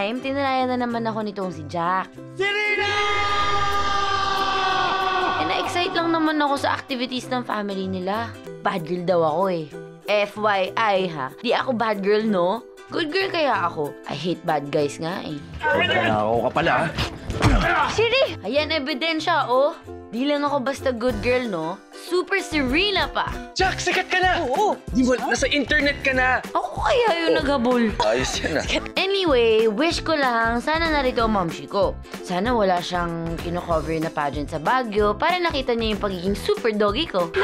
time, tinalayan na naman ako nitong si Jack. Serena! Na-excite lang naman ako sa activities ng family nila. Bad girl daw ako eh. FYI ha, di ako bad girl no? Good girl kaya ako. I hate bad guys nga eh. Ako ka pala. Siri! Ayan ebidensya oh. Di lang ako basta good girl no? Super Serena pa. Jack, sikat ka na! Oo. Di mo, nasa internet ka na! Ako kaya yung naghabol. Ayos yan ah. Anyway, wish ko lang sana narito ang mamshi ko. Sana wala siyang kino-cover na pageant sa Baguio para nakita niya yung pagiging super doggy ko.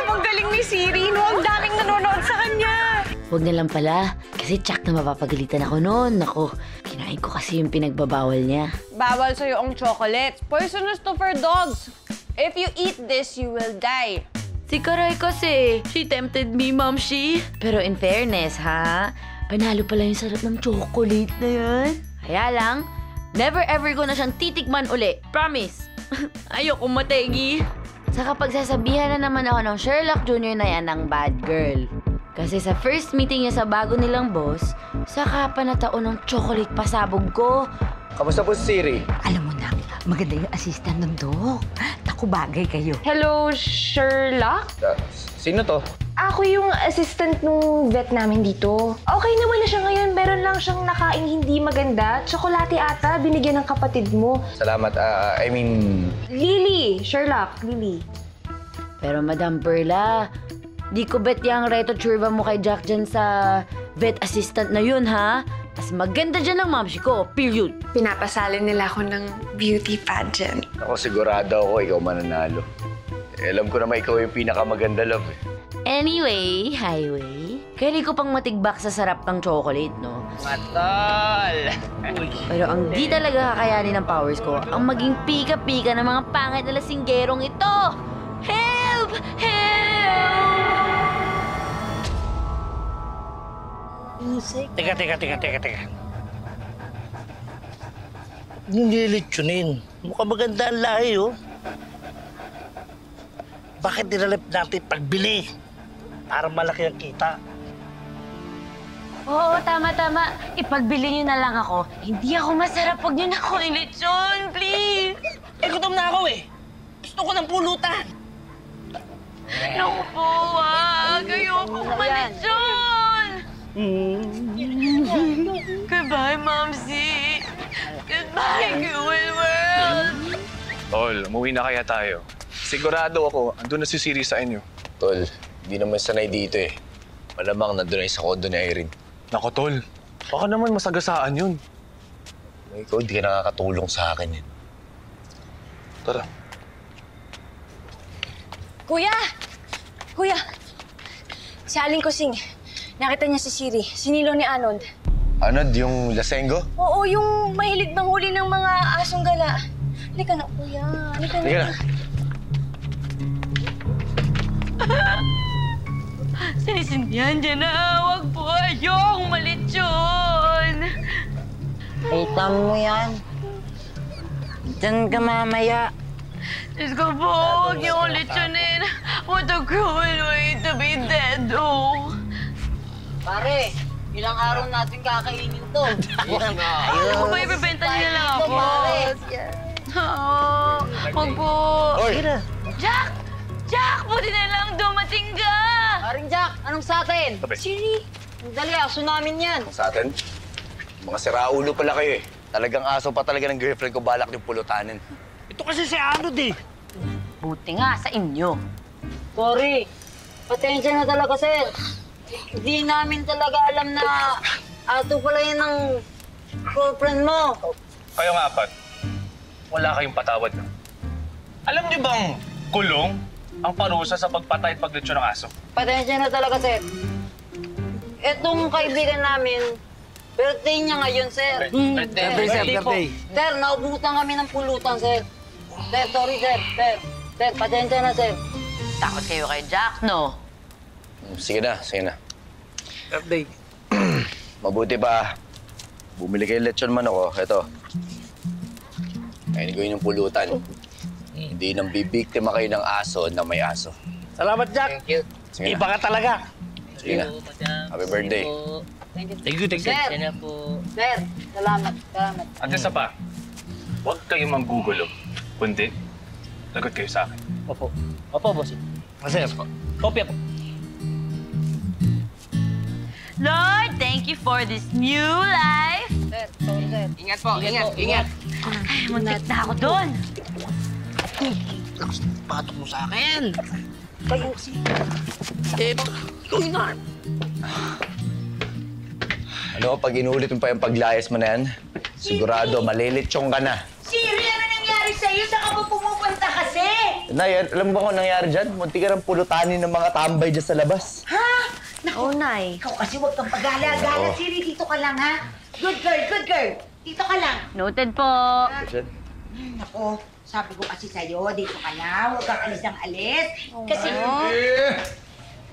Ang galing ni Siri, no? Ang daming nanonood sa kanya. Huwag na lang pala, kasi tsak na mapapagalitan ako noon. Nako, kinain ko kasi yung pinagbabawal niya. Bawal sa'yo ang chocolate. Poisonous to for dogs. If you eat this, you will die. Si Karay kasi, she tempted me, Mamshi. Pero in fairness, ha? Panalo pala yung sarap ng chocolate na yan. Kaya lang, never ever ko na siyang titikman uli. Promise. Ayoko mategi. Sa kapagsasabihan na naman ako ng Sherlock Jr. na yan ng bad girl. Kasi sa first meeting niya sa bago nilang boss, saka pa nataon ng chocolate pasabog ko. Kamusta po si Siri? Alam mo na, maganda yung assistant ng Doc. Naku, bagay kayo. Hello, Sherlock? Sino to? Ako yung assistant nung vet namin dito. Okay naman na siya ngayon. Meron lang siyang nakain hindi maganda. Tsokolate ata, binigyan ng kapatid mo. Salamat. Lily, Sherlock, Lily. Pero Madam Perla, di ko bet yung reto churba mo kay Jack dyan sa vet assistant na yun, ha? Mas maganda dyan ang mamsi ko, period. Pinapasalin nila ako ng beauty pageant. Ako sigurado ako, ikaw mananalo. Alam ko naman ikaw yung pinakamaganda, love eh. Anyway, highway, kaya ko pang matigbak sa sarap ng chocolate, no? Matol! Pero ang di talaga kakayanin ng powers ko, ang maging pika-pika ng mga pangit na lasinggerong ito! Help! Help! Teka. Yung lilitsunin. Mukhang maganda ang lahi, oh. Bakit nilalap natin pagbili? Para malaki ang kita. Oo, tama. Ipagbili niyo na lang ako. Hindi ako masarap pag niyo na ako ilitsyon, please! Gutom na ako, eh. Gusto ko ng pulutan. Naku po, wag! Ayoko malitsyon! Goodbye, Momsy! Goodbye, cruel world! Tol, umuwi na kaya tayo. Sigurado ako, andun na si Siri sa inyo. Tol, hindi naman sanay dito eh. Malamang nandun na sa kondo ni Irene. Nako, Tol. Baka naman masagasaan yun. Ikaw, hindi ka nakakatulong sa akin eh. Tara. Kuya! Si Aling Kusing. Nakita niya si Siri. Sinilo ni Anod. Anod, yung lasenggo? Oo, yung mahilig manghuli ng mga asong gala. Halika na, kuya. Halika na. Sinisindihan dyan na. Wag po, ayokong malitsyon! Kita mo yan. Diyan ka mamaya. Diyos ko po, huwag niyo akong litsunin. What a cruel way to be dead, oh. Pare, ilang araw natin kakainin to. Ako ba ibibenta niyo na lang ako? Oo, wag po. Oy! Jack! Jack, buti na lang dumating ka! Paring Jack, anong sa atin? Siri! Dali, aso namin yan. Sa atin? Mga siraulo pala kayo eh. Talagang aso pa talaga ng girlfriend ko balak yung pulutanin. Ito kasi si Anod, eh. Buti nga sa inyo. Sorry. Pasensya na talaga, sir. Hindi namin talaga alam na ato pala yun ng girlfriend mo. Kayong apat, wala kayong patawad na. Alam niyo bang kulong ang parusa sa pagpatay at paglitsyon ng aso? Pasensya na talaga, sir. Etong kaibigan namin, birthday niya ngayon, sir. Birthday po. Sir, naubutan kami ng pulutan, sir. Sir, sorry, sir. Sir, pasensya na, sir. Takot kayo kay Jack, no? Sige na. Birthday. Mabuti pa. Bumili kayo lechon manok, oh. Ito. Kainin ko yun yung pulutan. Hindi nang bibiktima kayo ng aso na may aso. Salamat, Jack. Sige na. Iba ka talaga. Sige na. Happy birthday. Thank you. Thank you. Sir. Sana po. Sir, salamat. At isa pa, huwag kayong manggugulo. Kundi, lagot kayo sa akin. Opo. Opo, bossing. Masaya po. Kopya po. Lord, thank you for this new life. Sir, sorry, sir. Ingat po. Ingat. Ay, muntik na ako doon. Patok mo sa akin. Ano, pag inulit mo pa yung paglayas mo na yan, sigurado malilitsong ka na. Siri, ano nangyari sa'yo? Saan ka ba pumupunta kasi? Nay, alam mo ba kung nangyari dyan? Munti ka ng pulutanin ng mga tambay dyan sa labas. Ha? Naku, Nay. ikaw kasi huwag kang pag-gala-gala. Oo. Siri, dito ka lang, ha? Good girl. Dito ka lang. Noted po. Dyan. Naku, sabi ko kasi sa'yo, dito ka lang. Huwag kang alis ng alis. Kasi...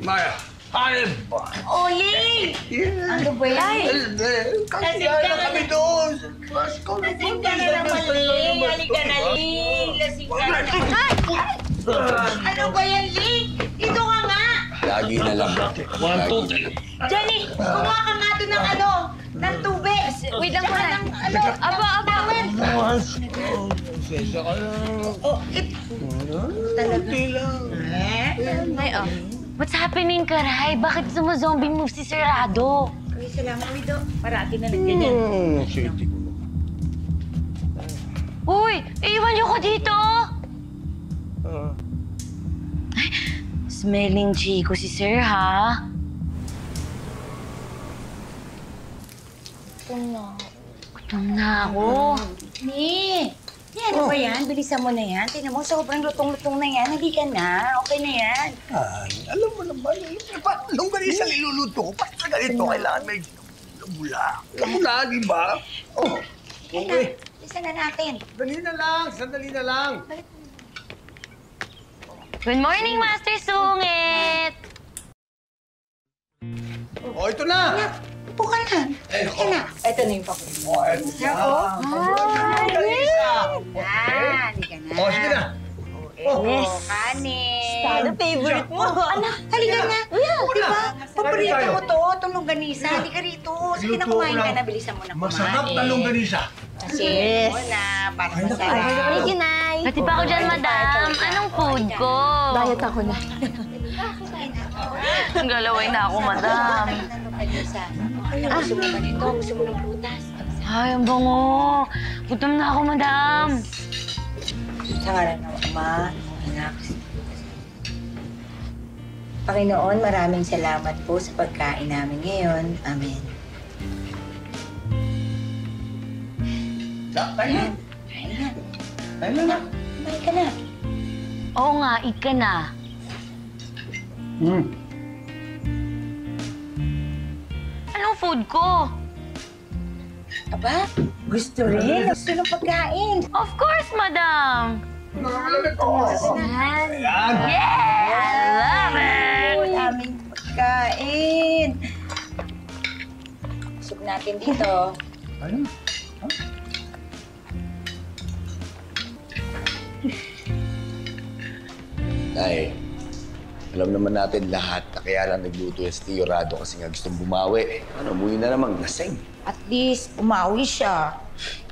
Maya, hanip ba? Oli! Ano ba yan? Kasi na kami doon. Lasing ka na naman, Ling. Halika na, Ling. Lasing ka na naman. Ano ba yan, Ling? Dito ka nga. Lagi na lang. 1, 2, 3. Johnny, kumuha ka nga doon ng ano, ng tubig. Wait lang muna. Ng ano, Aba. towel. Sesa ka lang. Oh, talaga. Nay, oh. What's happening, Karay? Bakit zombie move si Serrado? Uy, salamat, Wido. Parati na nagganyan. City ko. Uy, iwan niyo ko dito! Ay, smelling chico si Sir, ha? Gutom na ako. Ni, ano ba yan? Bilisan mo na yan. Tingnan mo, sobrang lutong-lutong na yan. Hindi ka na. Okay na yan. Ay, alam mo naman, nung ganisa niluluto ko, basta ganito, kailangan may lamula. Lamula, di ba? Oh, okay. Bilisan na natin. Sandali na lang. Good morning, Master Sungit! Oh, ito na! Upo ka na. Ito na. Ito na yung pakulit mo. Ako? Halika na. Oh, sige na. Yes. Kanin. Ano favorite mo? Anak, halika na. Diba? Paborito mo to, itong longganisa. Halika rito. Sige na, kumain ka na. Bilisan mo na kumain. Masarap na longganisa. Kasi, muna, para masarap. Thank you, Nay. Pati pa ako dyan, madam. Anong food ko? Diet ako na. Galaway na ako, madam. Gusto mo ba nito? Gusto mo ng prutas? Ay, ang bango. Gutom na ako, madam. Sa ngalan ng Ama, Anak, Panginoon, maraming salamat po sa pagkain namin ngayon. Amen. Kain na. Kain na. Kumain ka na. Oo nga, ika na. Anong food ko? Aba, gusto rin. Gusto ng pagkain. Of course, madam. Nakakalamit ko. Ayan. Yeah! I love it! Ang aming pagkain. Soup natin dito. Ayun. Nay, alam naman natin lahat na kaya lang nagluto yung Stiorado kasi nga gustong bumawi. Ano, umuwi na namang lasing. At least, umawi siya.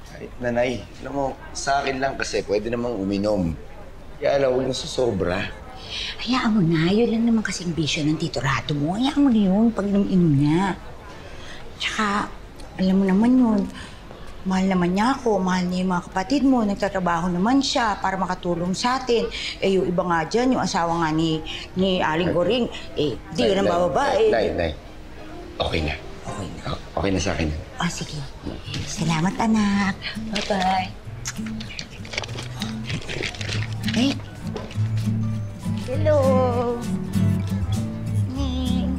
Kahit nanay, alam mo, sa akin lang kasi pwede namang uminom. Kaya lang, huwag na susobra. Hayaan mo na. Yun lang naman kasing bisyo ng Tito Rado mo. Hayaan mo na yun pag inom niya. Tsaka, alam mo naman yun. Mahal naman niya ako. Mahal niya yung mga kapatid mo. Nagtatrabaho naman siya para makatulong sa atin. Eh, yung iba nga dyan, yung asawa nga ni Aling Goring, eh, di ka nang bababae. Nay. Okay na. Okay na. Okay na sa akin. Ah, sige. Salamat, anak. Bye-bye. Hey. Hello. Ning.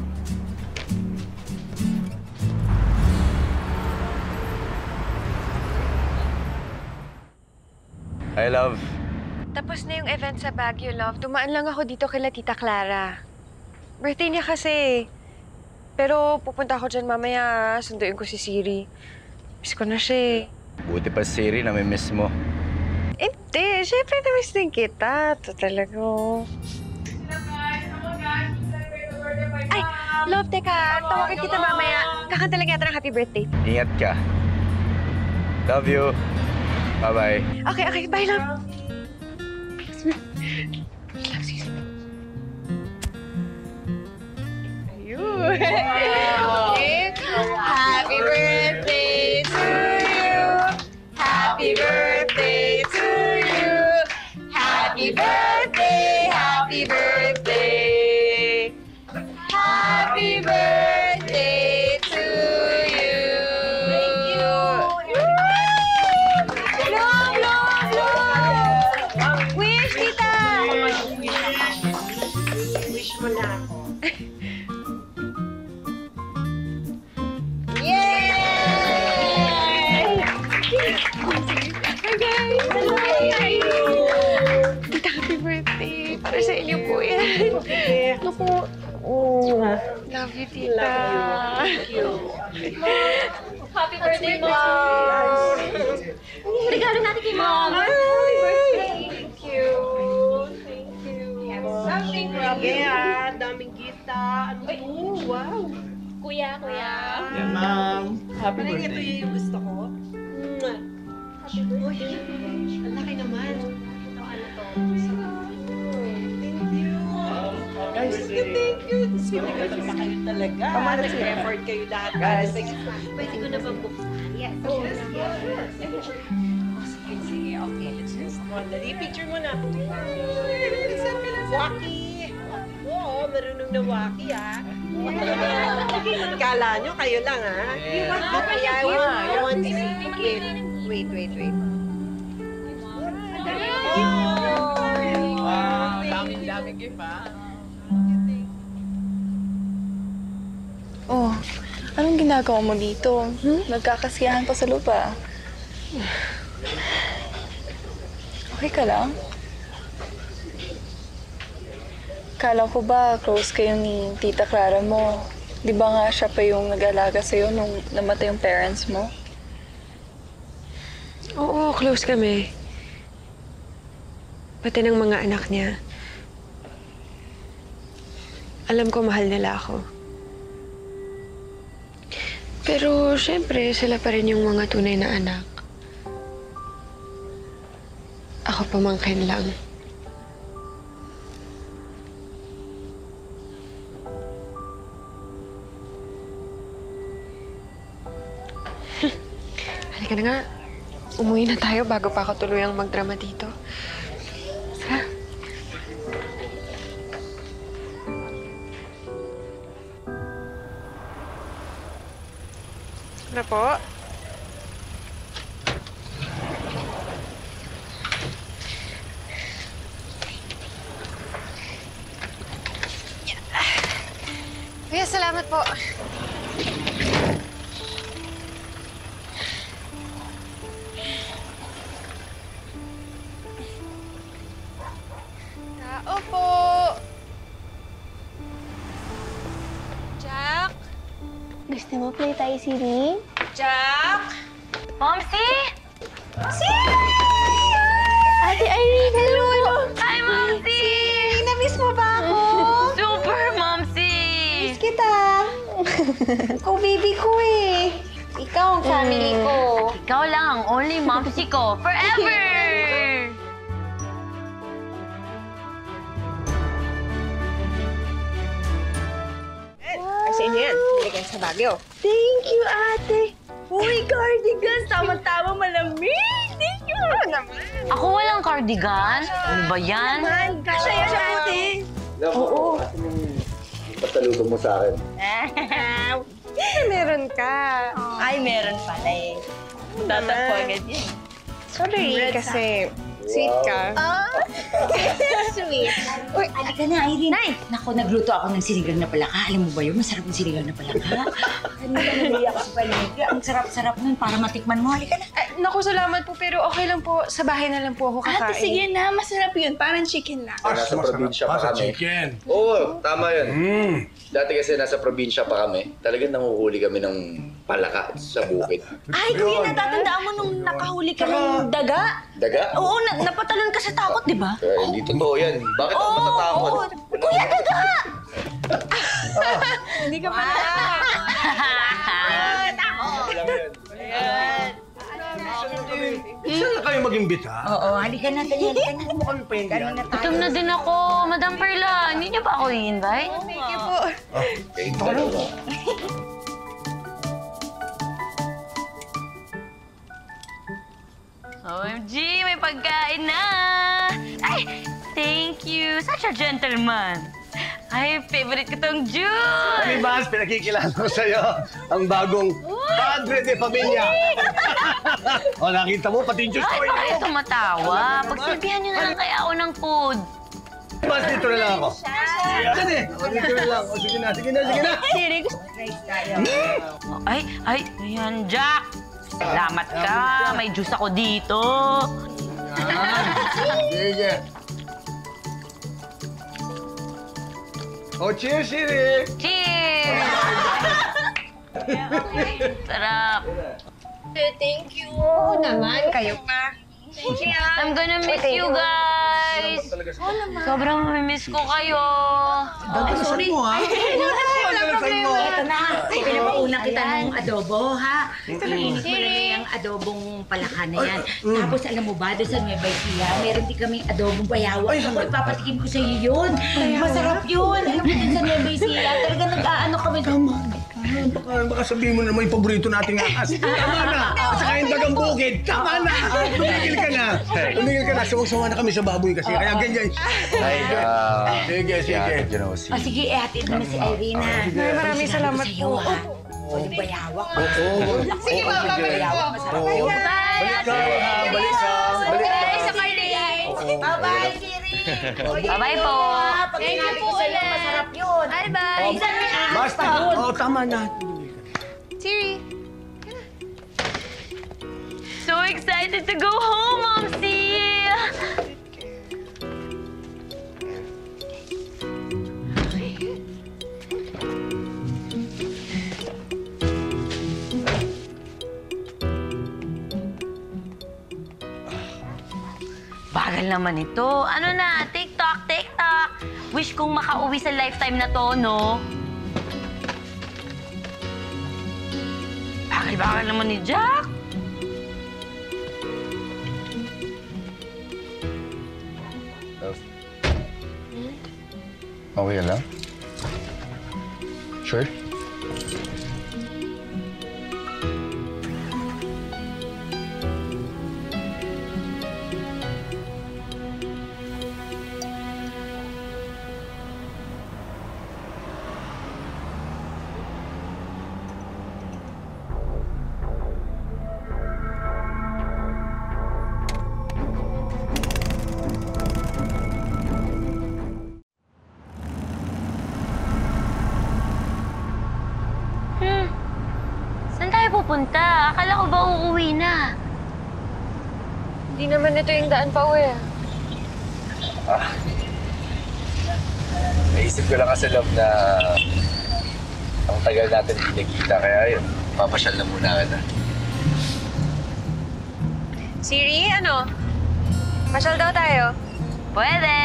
Hi, love. Tapos na yung event sa Baguio, love. Dumaan lang ako dito kila Tita Clara. Birthday niya kasi. Pero pupunta ako dyan mamaya. Sunduin ko si Siri. Miss ko na siya eh. Buti pa si Siri, nami-miss mo. Hindi. Siyempre na-miss din kita. Ito talaga. Ay! Love, teka. Tawagan kita mamaya. Kakanta lang yata ng happy birthday. Ingat ka. Love you. Bye-bye. Okay. Bye, love. Ayun. Happy birthday to you. Happy birthday to you. Happy birthday. Happy birthday. Happy birthday to you. Thank you. Love. Wish, tita. Wish mo na ako. Yay! Okay. Tita, happy birthday. Para sa inyo po yan. Naku. Love you, tita. Thank you. Happy birthday, Mom! Regalo natin kay Mom. Happy birthday. Thank you. Something Grabe daming kita. Ano to? Wow. Kuya. Yan, ma'am. Happy birthday. Ito yung gusto ko. Happy birthday. Ang laki naman. Ito, ano to? Thank you. Thank you. Sinigatan pa kayo talaga. Nag-effort kayo lahat. Pwede ko na ba buksan? Yes. Sige. Okay. Let's just dali. Picture mo na. Waki. Oo, marunong na waki, ah. Kala nyo, kayo lang, ah. I want to see. Wait. Wow, daming gift, ah. Oh, anong ginagawa mo dito? Nagkakasiyahan pa sa lupa. Okay ka lang? Kala ko ba close kayo ni Tita Clara mo? Di ba nga siya pa yung nag-alaga sa'yo nung namatay yung parents mo? Oo, close kami. Pati ng mga anak niya. Alam ko mahal nila ako. Pero syempre, sila pa rin yung mga tunay na anak. Ako pamangkin lang. Halika na nga. Umuwi na tayo bago pa ako tuluyang magdrama dito. Ha? Ano po? Kuya, salamat po. Tao po. Jack? Gusto mo play tayo sini? Jack? Momsi! Ate Irene! Hello! Hi, Momsi! Na-miss mo ba ako? Super, Momsi! Miss kita! Ikaw baby ko eh. Ikaw ang family ko. Ikaw lang ang only Momsi ko forever! Kasi inyo yan. Hindi kayo sa Baguio. Thank you, ate. Uy, cardigan! Tama-tama malamig! Thank you! Ako walang cardigan? Ano ba yan? Kasaya siya, ate. Oo. Pasaludo mo sa akin. Meron ka. Ay, meron pala eh. Tatagpo agad yan. Sorry, kasi sweet ka. Sweet. Uy, alika na, Irene. Nay! Naku, nagluto ako ng sinigang na palaka. Alam mo ba yun? Masarap yung sinigang na palaka. Kanina nabili ako sa paligid. Ang sarap-sarap nun para matikman mo. Halika na. Naku, salamat po, pero okay lang po. Sa bahay na lang po ako kakain. Ate, sige na. Masarap yun. Parang chicken lang. Nasa probinsya pa Sa kami. chicken. Oo, tama yun. Dati kasi nasa probinsya pa kami. Talagang nanguhuli kami ng palaka sa bukid. Ay, kuya, natatandaan mo nung nakahuli ka ng daga? Daga? Oo, napatalon ka sa takot, di ba? Hindi totoo yan. Bakit ako matatakot? Kuya, daga! Hindi ka pa Saan na kayo mag-imbit, ha? Oo, halika na, dali, halika na. Mo kami pa yan Dali na tayo. Gutom na din ako, Madam Perla. Hindi niyo ba ako i-invite? Thank you po. Ito na. OMG, may pagkain na! Ay, thank you. Such a gentleman. Ay, favorite ko tong juice. Palibas, pinakikilala ko sa'yo ang bagong Padre de Familia. O, nakita mo, pati yung Diyos Ay, ko. bakit kayo tumatawa? Pagsilbihan niyo na lang kaya ako ng food. Palibas, dito na lang ako. Saan eh? O, dito na lang. O, sige na, sige na, sige na. Siri, gusto rice tayo. Ay, ayan, Jack. Salamat ka. May juice ako dito. Sige. O, cheers, Siri! Cheers! Sarap. Thank you. Oo naman, kayo pa. I'm gonna miss you guys. Sobrang miss ko kayo. Sorry mo, ha? Ito na, pinapauna kita ng adobo, ha? Inis mo lang yung adobong palaka na yan. Tapos alam mo ba, doon sa Nueva Ecija, meron din kaming adobong bayawa. Ipapatikim ko sa iyo yun. Masarap yun. Alam mo din sa Nueva Ecija, talaga nag-aano kami. Baka sabihin mo naman yung paborito nating ahas. Tama na! Saka yung dagang bukid. Tama na! Tumigil ka na. Tumigil ka na. Sawang-sawa na kami sa baboy kasi. Kaya ganyan. Ay, Sige, sige. Sige, hatid mo na si Irene, ha? Maraming salamat po. O, yung bayawak. Oo. Sige, babalik ko. Masarap yun. Balik ka, ha? Balik ka. Balik ka. Bye-bye, Siri! Bye-bye po. Pag sinabi ko sa'yo, masarap yun. Bye-bye. Basta. Oo, tama na. Siri. So excited to go home, Momsy! Bagal naman ito. Ano na? TikTok, TikTok! Wish kong makauwi sa lifetime na to, no? Bagal-bagal naman ni Jack. Okay ka lang? Sure? Saan tayo pupunta? Akala ko ba uuwi na? Hindi naman ito yung daan pa uwi. Naisip ko lang kasi, love, na ang tagal natin hindi nagkita. Kaya yun, papasyal na muna kita. Siri, ano? Masyal daw tayo. Pwede!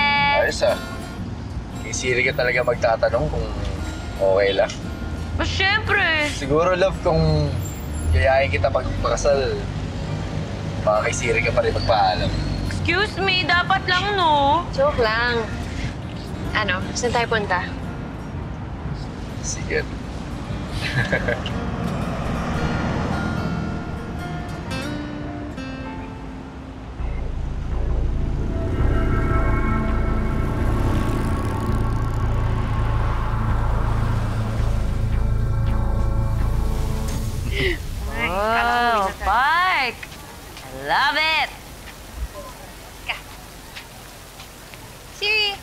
Ayos ah. Kay Siri ka talaga magtatanong kung okay lang. Siyempre! Siguro, love, kung yayain kita magpakasal, baka kay Siri ka pa rin magpaalam. Excuse me, dapat lang, no? Joke lang. Ano, saan tayo punta? Sige. Wow, park! I love it! Siri!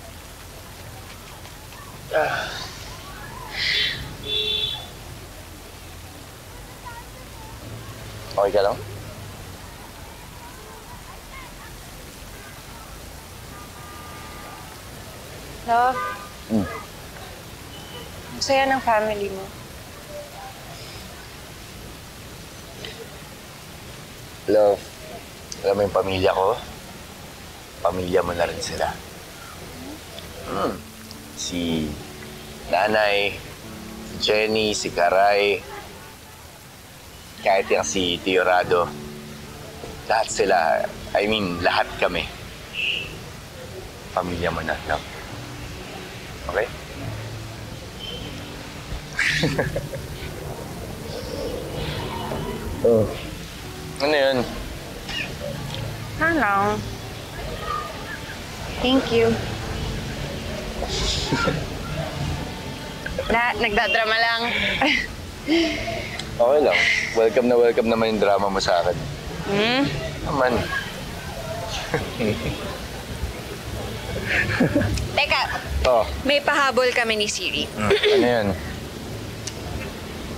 Okay ka lang? Love, masaya ng family mo. Love, Alam mo yung pamilya ko? Pamilya mo na rin sila. Si Nanay, si Jenny, si Karay, kahit yung si Tio Rado. Lahat sila, I mean, lahat kami. Pamilya mo na, no? Okay? Oh. Ano yun? Hello. Thank you. Nagdadrama lang. Okay lang. Welcome naman yung drama mo sa akin. Naman. Teka, Oh, may pahabol kami ni Siri. ano yun?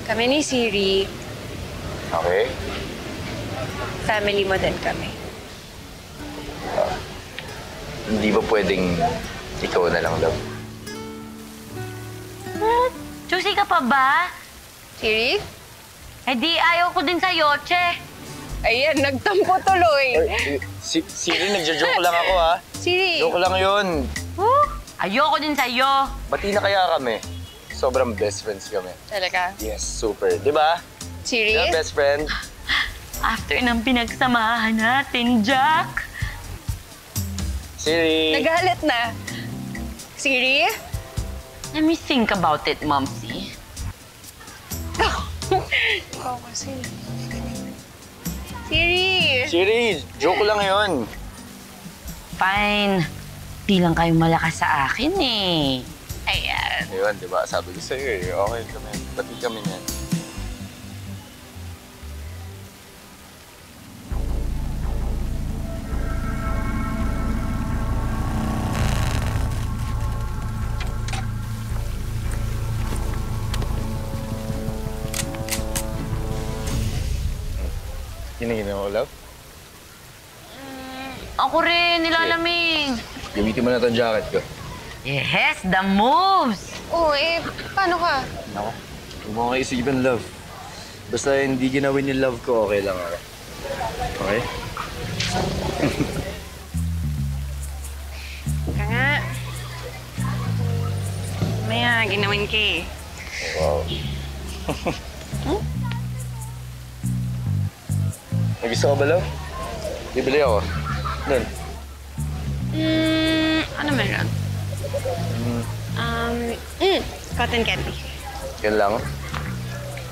Kami ni Siri, Okay. family mo din kami. Hindi ba pwedeng ikaw na lang daw? Choosy ka pa ba? Siri? Eh di ayaw ko din sa'yo, che. Ayan, nagtampo tuloy. Siri, nagjo-joke lang ako, ha? Siri. Joke lang yun. Ayoko din sa'yo. Bati na kaya kami? Sobrang best friends kami. Talaga? Yes, super. Di ba? Siri? Di ba, best friend? After ng pinagsamahan natin, Jack. Siri! Nagalit na. Siri? Let me think about it, Momsy. Ikaw kasi. Siri! Siri, joke lang yun. Fine. Di lang kayo malakas sa akin eh. Ayan. Ayun, di ba? Sabi ko sa'yo eh. Okay kami. Bati kami niyan. Giniginaw mo, love? Ako rin, nilalamig. Gamitin mo na itong jacket ko. Yes, the moves! Oo, paano ka? Ako? Huwag mo akong isipin, love. Basta hindi ginawin yung love ko, okay lang ako. Okay? Ka nga. Maya, ginawin ka eh. Wow. May gusto ka ba, love? Bibili ako. Doon. Ano meron? Cotton candy. Yan lang?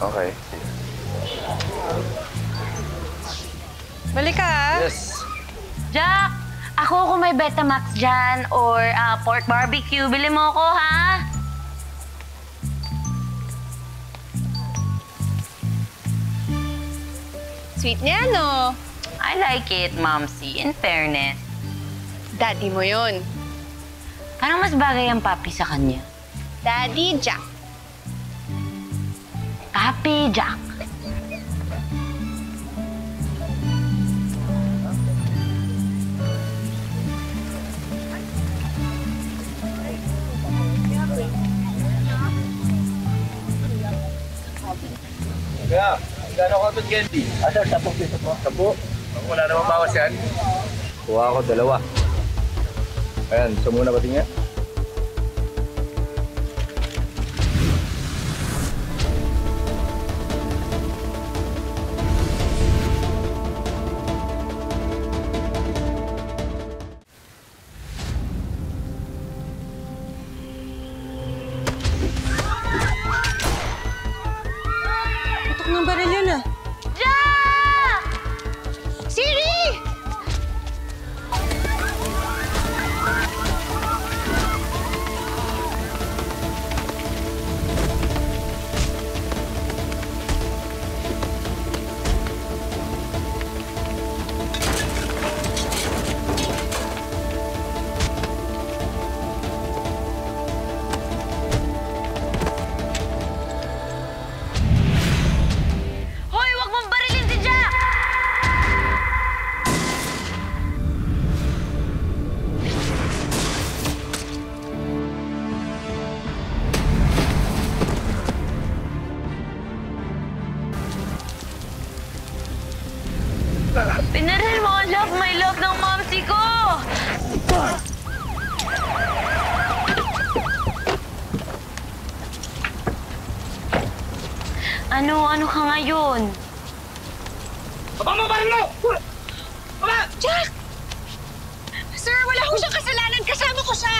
Okay. Balik ka ah. Yes. Jack, ako kung may Betamax dyan or pork barbecue, bili mo ako, ha? Sweet niya, no? I like it, Momsy. In fairness. Daddy mo yun. Parang mas bagay ang papi sa kanya. Daddy Jack. Papi Jack. Kaya, gano'n ka ito candy? Sir, 10 piso po. 10? Wala namang bawas yan. Kuha ako 2. Ayan, so muna pati nga. Putok ng baril yun ah. Jack! Siri! Ano ka ngayon? Baba mo, baril mo! Baba! Jack! Sir, wala ko siyang kasalanan. Kasama ko siya.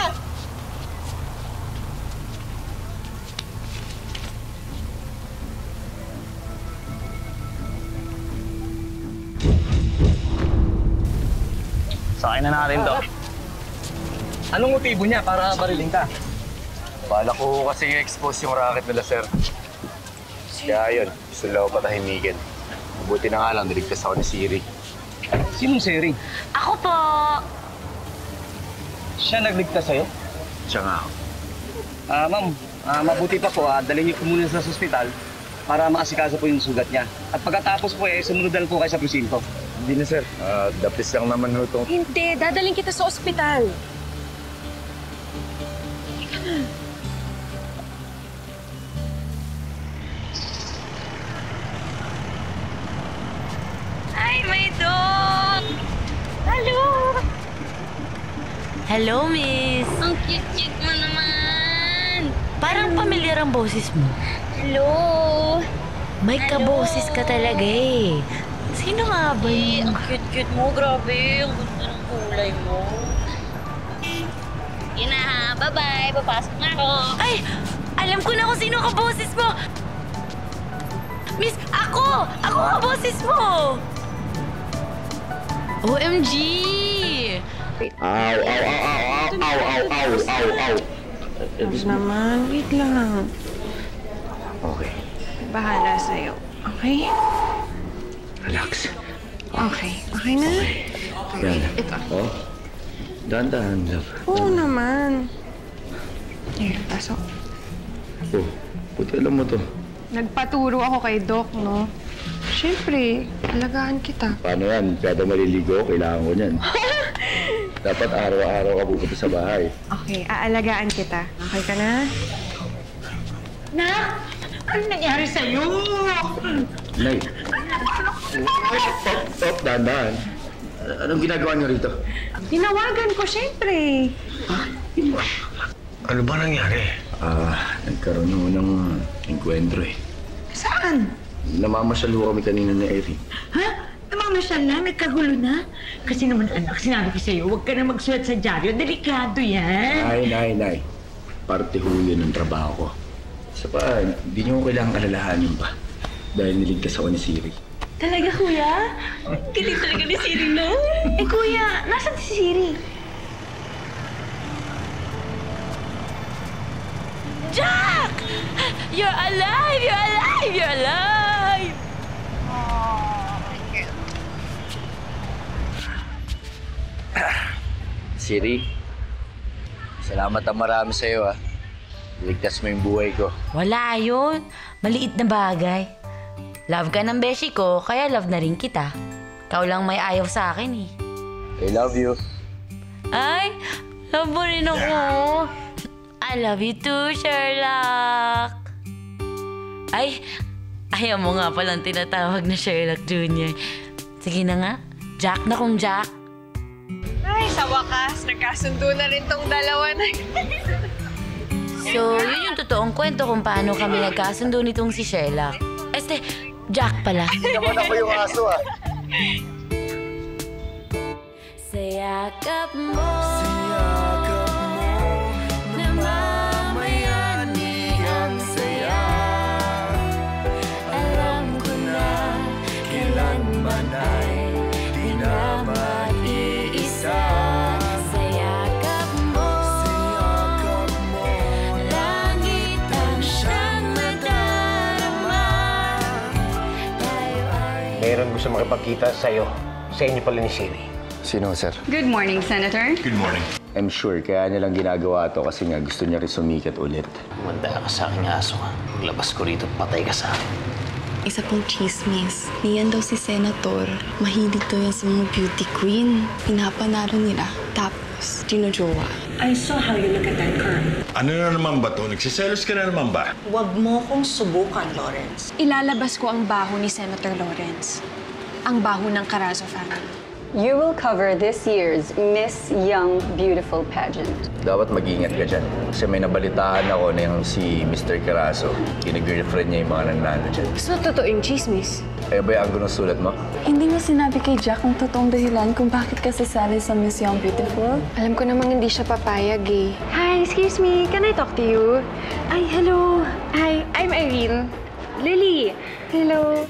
Sa akin na natin to. Anong motibo niya para barilin ka? Bala ko kasi i-expose yung racket nila, sir. Kaya yun, gusto lang ako patahimikin. Mabuti na nga lang, niligtas ako ni Siri. Sinong Siri? Ako po! Siya nagligtas sa'yo? Siya nga ako. Ma'am, mabuti pa po, dalhin niyo po muna sa ospital para maasikaso po yung sugat niya. At pagkatapos po, sumunod na po kayo sa presinto. Hindi na, sir. Dapis lang naman ho itong... Hindi, dadaling kita sa ospital. Ay, may dog! Hello! Hello, miss. Ang cute-cute mo naman. Parang pamilyar ang boses mo. Hello. May kaboses ka talaga eh. Sino nga ba yun? Ang cute-cute mo. Grabe. Ang ganda ng kulay mo. Yun na ha. Bye-bye. Papasok na ako. Ay! Alam ko na kung sino kaboses mo! Miss, ako! Ako kaboses mo! OMG! Ow! Naman, wait lang. Okay. Bahala sa'yo. Okay? Relax. Okay. Okay na? Yan. Oh. Dahan-dahan, love. Oo naman. Here, pasok. Oh, buti alam mo to. Nagpaturo ako kay Doc, no? Siyempre, alagaan kita. Paano yan? Kada maliligo, kailangan ko niyan. Dapat araw-araw ka pupunta sa bahay. Okay, aalagaan kita. Okay ka na? Nak! Ano nangyari sa'yo? Nay. Stop, dahan-dahan. Anong ginagawa niyo rito? Tinawagan ko, siyempre. Ano ba nangyari? Nagkaroon ho ng enkwentro eh. Saan? Namamasyal ho kami kanina ni Erin. Ha? Namamasyal na? Nagkagulo na? Kasi naman anak, sinabi ko sa'yo, huwag ka na magsulat sa dyaryo. Delikado yan. Nay. Parte ho yun ng trabaho ko. Isa pa, hindi niyo ko kailangang alalahanin pa. Dahil niligtas ako ni Siri. Talaga, kuya? Galing talaga ni Siri, no? Eh, kuya, nasan si Siri? Jack! You're alive! You're alive! You're alive! Siri, salamat ang marami sa'yo ah. Niligtas mo yung buhay ko. Wala yun. Maliit na bagay. Love ka ng beshi ko, kaya love na rin kita. Ikaw lang may ayaw sa akin eh. I love you. Ay, love mo rin ako. I love you too, Sherlock. Ay, ayaw mo nga palang tinatawag na Sherlock Jr. Sige na nga, Jack na kung Jack. Ay, sa wakas, nagkasundo na rin tong dalawa na. So, yun yung totoong kwento kung paano kami nagkasundo nitong si Sherlock. Jack pala. Naman ako yung aso ah. Sayakap mo, namamayani ang saya. Alam ko na kailanman ay di na mag-iisa. Sayakap mo, langit ang siyang nadarama. Mayroon gusto makipagkita sa'yo. Sa inyo pala ni Siri. Sino, sir? Good morning, Senator. Good morning. I'm sure kaya nilang ginagawa to kasi nga gusto niya rin sumikat ulit. Manda ka sa aking aso ha. Paglabas ko rito, patay ka sa akin. Isa pong chismis. Niyan daw si Senator. Mahilig daw yan sa mga beauty queen. Pinapanalo nila. Tapos, ginujowa. I saw how you look at that girl. Ano na naman ba to? Nagsiselos ka na naman ba? Huwag mo kong subukan, Lawrence. Ilalabas ko ang baho ni Senator Lawrence. Ang baho ng Carazo family. You will cover this year's Miss Young Beautiful pageant. Dapat mag-ingat ka dyan. Kasi may nabalitaan ako na yung si Mr. Carazo. Ginag-girlfriend niya yung mga nanalo dyan. So, totoo yung chismis? Kaya ba yung ng sulat mo? Hindi mo sinabi kay Jack ang totoong dahilan kung bakit ka sasali sa Miss Young Beautiful? Alam ko namang hindi siya papayag eh. Hi, excuse me. Can I talk to you? Ay, hello. Hi, I'm Irene. Lily. Hello.